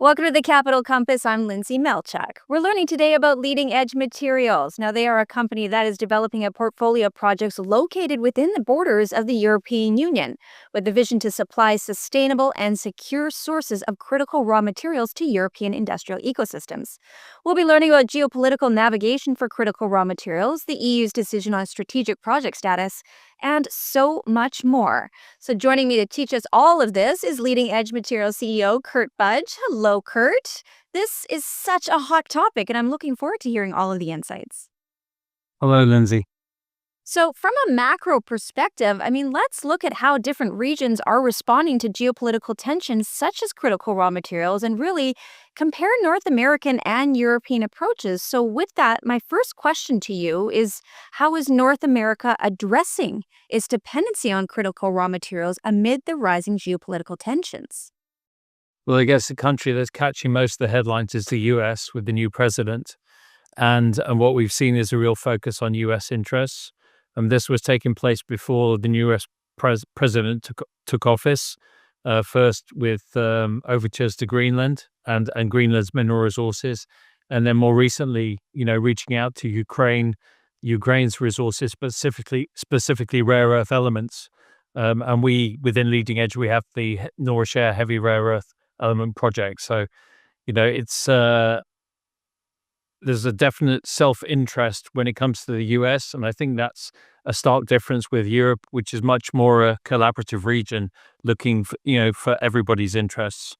Welcome to the Capital Compass. I'm Lindsay Melchak. We're learning today about Leading Edge Materials. Now, they are a company that is developing a portfolio of projects located within the borders of the European Union, with the vision to supply sustainable and secure sources of critical raw materials to European industrial ecosystems. We'll be learning about geopolitical navigation for critical raw materials, the EU's decision on strategic project status, and so much more. So joining me to teach us all of this is Leading Edge Materials CEO Budge. Hello, Kurt. This is such a hot topic, and I'm looking forward to hearing all of the insights. Hello, Lindsay. So from a macro perspective, let's look at how different regions are responding to geopolitical tensions such as critical raw materials and really compare North American and European approaches. So with that, my first question to you is, how is North America addressing its dependency on critical raw materials amid the rising geopolitical tensions? Well, I guess the country that's catching most of the headlines is the US with the new president. And what we've seen is a real focus on US interests. This was taking place before the new US president took office, first with overtures to Greenland and Greenland's mineral resources. And then more recently, reaching out to Ukraine's resources, specifically rare earth elements. And we, within Leading Edge, we have the Norra Kärr heavy rare earth element project. So, it's there's a definite self-interest when it comes to the US, and I think that's a stark difference with Europe, which is much more a collaborative region looking for everybody's interests.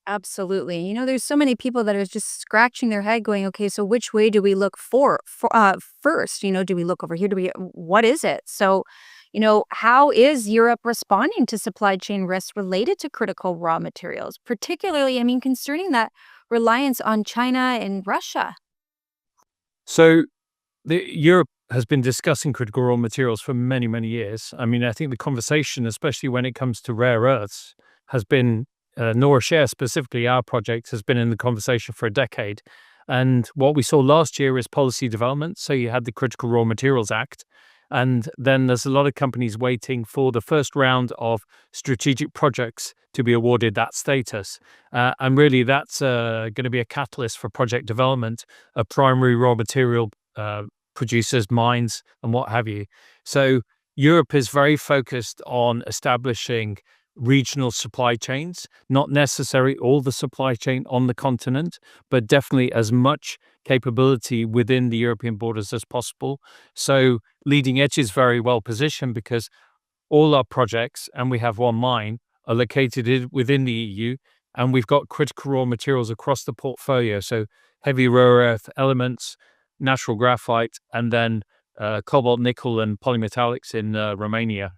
Absolutely. There's so many people that are just scratching their head going, okay, so which way do we look first? Do we look over here? What is it? So, how is Europe responding to supply chain risks related to critical raw materials, particularly, concerning that reliance on China and Russia? So Europe has been discussing critical raw materials for many, many years. I think the conversation, especially when it comes to rare earths, has been, Norra Kärr, specifically our project, has been in the conversation for a decade. And what we saw last year is policy development. So you had the Critical Raw Materials Act. And then there's a lot of companies waiting for the first round of strategic projects to be awarded that status. And really, that's going to be a catalyst for project development of primary raw material producers, mines, and what have you. So Europe is very focused on establishing regional supply chains, not necessarily all the supply chain on the continent, but definitely as much capability within the European borders as possible. So Leading Edge is very well positioned because all our projects, and we have one mine, are located within the EU, and we've got critical raw materials across the portfolio. So heavy rare earth elements, natural graphite, and then cobalt, nickel, and polymetallics in Romania.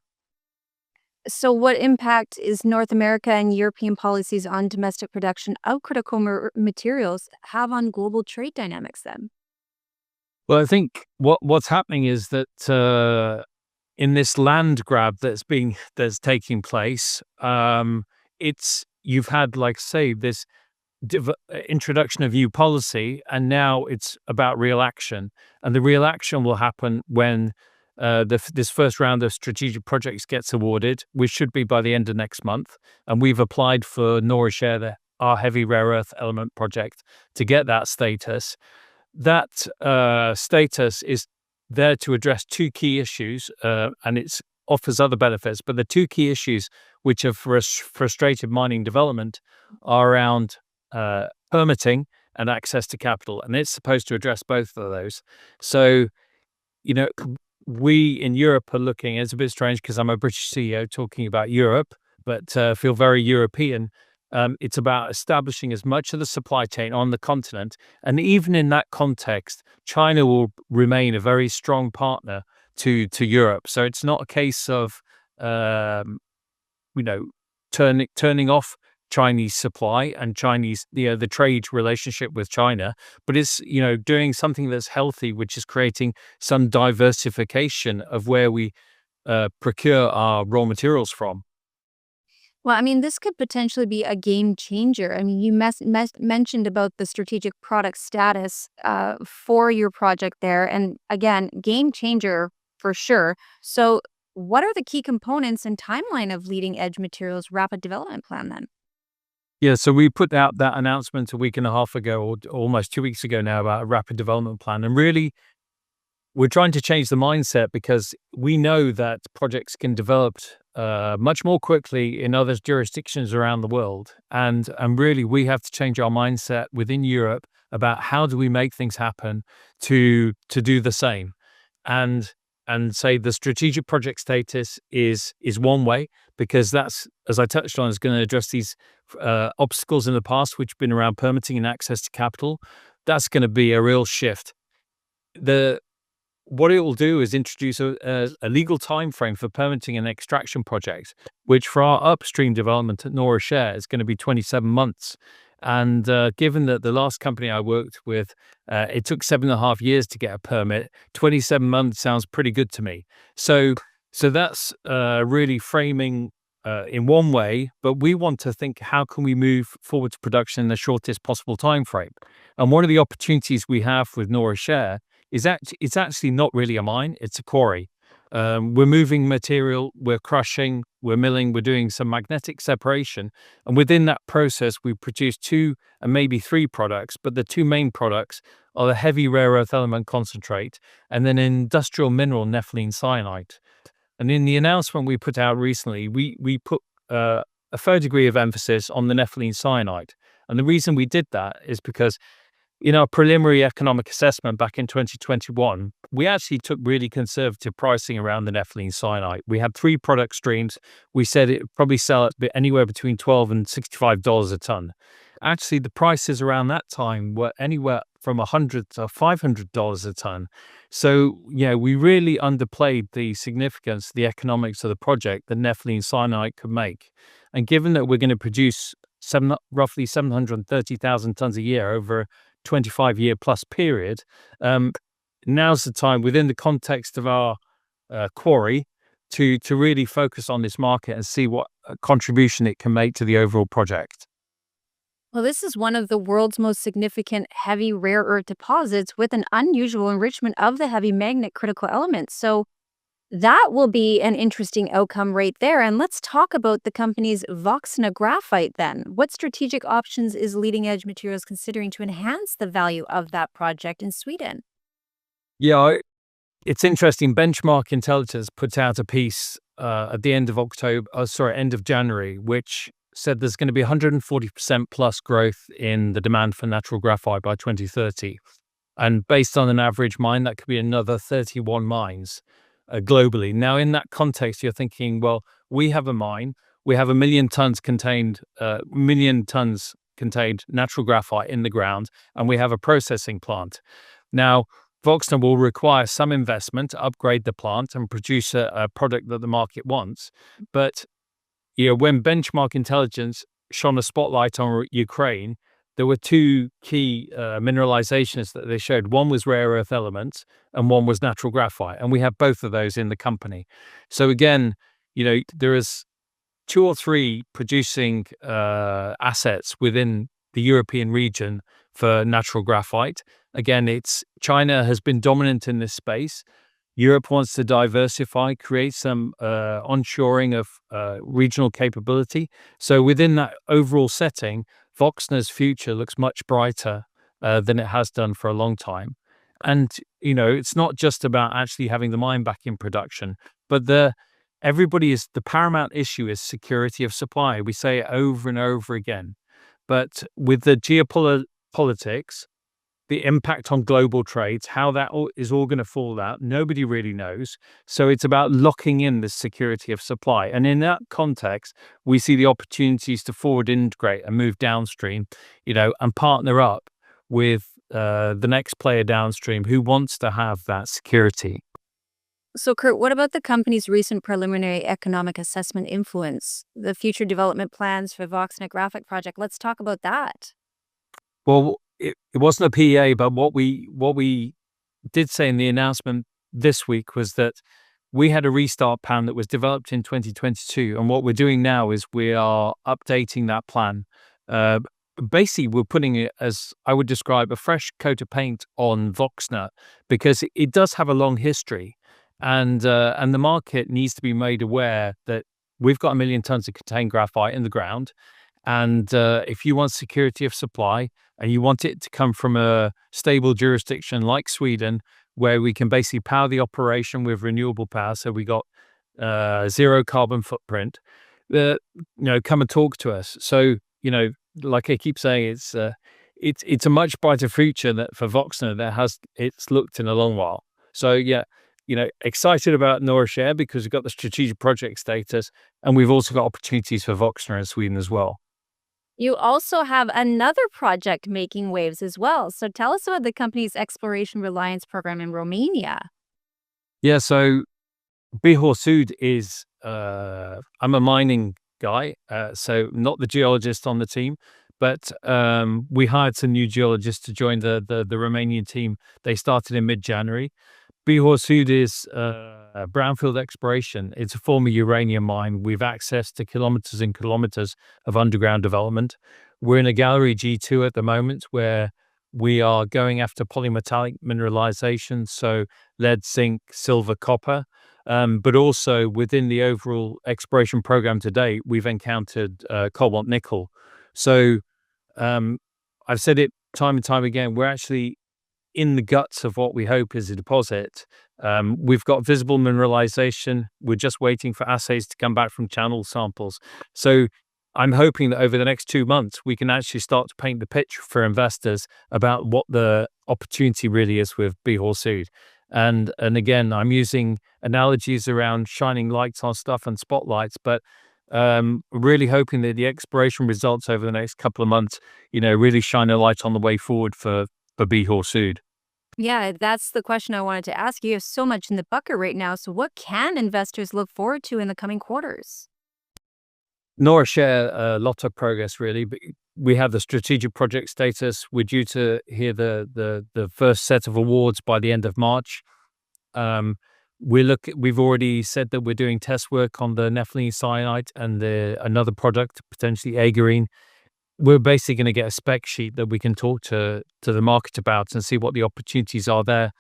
So what impact is North America and European policies on domestic production of critical materials have on global trade dynamics then? Well, I think what's happening is that in this land grab that's taking place, you've had, like, say, this introduction of new policy, and now it's about real action. And the real action will happen when this first round of strategic projects gets awarded, which should be by the end of next month. And we've applied for Norra Kärr, our heavy rare earth element project, to get that status. That status is there to address two key issues, and it offers other benefits. But the two key issues which have frustrated mining development are around permitting and access to capital. And it's supposed to address both of those. So, we in Europe are looking, it's a bit strange because I'm a British CEO talking about Europe, but feel very European. It's about establishing as much of the supply chain on the continent. And even in that context, China will remain a very strong partner to Europe. So it's not a case of, turning off Chinese supply and the trade relationship with China, but it's, doing something that's healthy, which is creating some diversification of where we procure our raw materials from. Well, this could potentially be a game changer. You mentioned about the strategic product status for your project there. And again, game changer for sure. So what are the key components and timeline of Leading Edge Materials' rapid development plan then? Yeah, so we put out that announcement a week and a half ago, or almost 2 weeks ago now, about a rapid development plan. And really, we're trying to change the mindset because we know that projects can develop much more quickly in other jurisdictions around the world. And really, we have to change our mindset within Europe about how do we make things happen to do the same. And and say the strategic project status is one way, because that's, as I touched on, is going to address these obstacles in the past, which have been around permitting and access to capital. That's going to be a real shift. The What it will do is introduce a legal time frame for permitting and extraction projects, which for our upstream development at Norra Kärr is going to be 27 months. And given that the last company I worked with, it took 7.5 years to get a permit, 27 months sounds pretty good to me. So that's really framing in one way, but we want to think, how can we move forward to production in the shortest possible time frame? And one of the opportunities we have with Norra Kärr is it's actually not really a mine, it's a quarry. We're moving material, we're crushing, we're milling, we're doing some magnetic separation. And within that process, we produce 2 and maybe 3 products, but the 2 main products are the heavy rare earth element concentrate and then industrial mineral nepheline cyanide. And in the announcement we put out recently, we put a fair degree of emphasis on the nepheline cyanide. And the reason we did that is because in our preliminary economic assessment back in 2021, we actually took really conservative pricing around the nepheline cyanide. We had 3 product streams. We said it would probably sell at anywhere between $12 and $65 a ton. Actually, the prices around that time were anywhere from $100 to $500 a ton. So, yeah, we really underplayed the significance, the economics of the project that nepheline cyanide could make. And given that we're going to produce roughly 730,000 tons a year over a 25-year plus period, now's the time within the context of our quarry to really focus on this market and see what contribution it can make to the overall project. Well, this is one of the world's most significant heavy rare earth deposits with an unusual enrichment of the heavy magnet critical elements. So that will be an interesting outcome right there. And let's talk about the company's Woxna Graphite then. What strategic options is Leading Edge Materials considering to enhance the value of that project in Sweden? Yeah, it's interesting. Benchmark Intelligence put out a piece at the end of January, which said there's going to be 140% plus growth in the demand for natural graphite by 2030. And based on an average mine, that could be another 31 mines globally. Now, in that context, you're thinking, well, we have a mine, we have 1 million tons contained natural graphite in the ground, and we have a processing plant. Now, Woxna will require some investment to upgrade the plant and produce a product that the market wants. But when Benchmark Intelligence shone a spotlight on Ukraine, there were 2 key mineralizations that they showed. One was rare earth elements and one was natural graphite. And we have both of those in the company. So again, there is 2 or 3 producing assets within the European region for natural graphite. Again, China has been dominant in this space. Europe wants to diversify, create some onshoring of regional capability. So within that overall setting, Woxna's future looks much brighter than it has done for a long time. And, it's not just about actually having the mine back in production, but the paramount issue is security of supply. We say it over and over again. But with the geopolitics, the impact on global trades, how that is all going to fall out, nobody really knows. So it's about locking in the security of supply. And in that context, we see the opportunities to forward integrate and move downstream, and partner up with the next player downstream who wants to have that security. So, Kurt, what about the company's recent preliminary economic assessment influence the future development plans for Woxna Graphite project? Let's talk about that. Well, it wasn't a PEA, but what we did say in the announcement this week was that we had a restart plan that was developed in 2022. And what we're doing now is we are updating that plan. Basically, we're putting it, as I would describe, a fresh coat of paint on Woxna, because it does have a long history. And the market needs to be made aware that we've got 1 million tons of contained graphite in the ground. And if you want security of supply and you want it to come from a stable jurisdiction like Sweden, where we can basically power the operation with renewable power, so we got zero carbon footprint, come and talk to us. So, like I keep saying, it's a much brighter future that for Woxna it's looked in a long while. So yeah, excited about Norra Kärr because we've got the strategic project status, and we've also got opportunities for Woxna in Sweden as well. You also have another project making waves as well. So tell us about the company's Exploration Reliance program in Romania. Yeah, so Bihor Sud is, I'm a mining guy, so not the geologist on the team, but we hired some new geologists to join the Romanian team. They started in mid-January. Bihor Sud is brownfield exploration. It's a former uranium mine. We've access to kilometers and kilometers of underground development. We're in a gallery G2 at the moment where we are going after polymetallic mineralization, so lead, zinc, silver, copper. But also within the overall exploration program to date, we've encountered cobalt, nickel. So I've said it time and time again, we're actually in the guts of what we hope is a deposit. We've got visible mineralization. We're just waiting for assays to come back from channel samples. So I'm hoping that over the next 2 months, we can actually start to paint the picture for investors about what the opportunity really is with Bihor Sud. And again, I'm using analogies around shining lights on stuff and spotlights, but really hoping that the exploration results over the next couple of months, really shine a light on the way forward for Bihor Sud. Yeah, that's the question I wanted to ask you. You have so much in the bucket right now. So what can investors look forward to in the coming quarters? Norra Kärr, a lot of progress really, but we have the strategic project status. We're due to hear the first set of awards by the end of March. We've already said that we're doing test work on the nepheline cyanide and another product, potentially agarine. We're basically going to get a spec sheet that we can talk to the market about and see what the opportunities are there,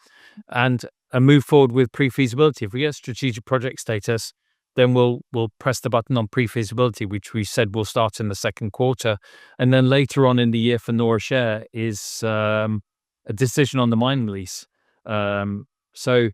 and move forward with pre-feasibility. If we get strategic project status, then we'll press the button on pre-feasibility, which we said will start in the second quarter, and then later on in the year for Norra Kärr is a decision on the mine lease. So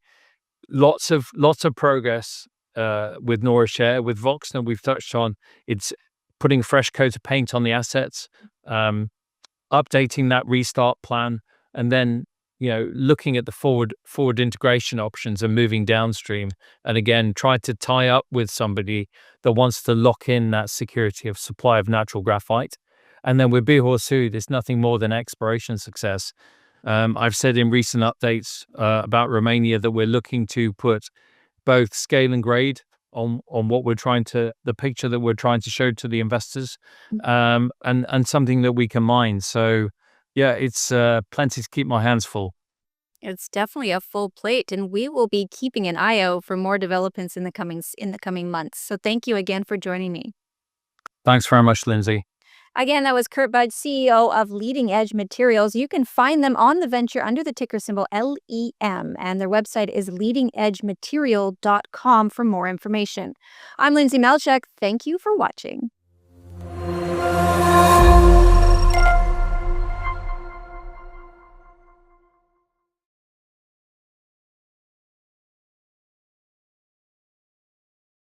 lots of progress with Norra Kärr. With Woxna, we've touched on it's putting a fresh coat of paint on the assets, updating that restart plan, and then looking at the forward integration options and moving downstream. And again, try to tie up with somebody that wants to lock in that security of supply of natural graphite. And then with Bihor Sud, it's nothing more than exploration success. I've said in recent updates about Romania that we're looking to put both scale and grade on what the picture that we're trying to show to the investors, and something that we can mine. So yeah, it's plenty to keep my hands full. It's definitely a full plate, and we will be keeping an eye out for more developments in the coming months. So thank you again for joining me. Thanks very much, Lindsay. Again, that was Budge, CEO of Leading Edge Materials. You can find them on the venture under the ticker symbol LEM, and their website is leadingedgematerial.com for more information. I'm Lindsay Melchek. Thank you for watching.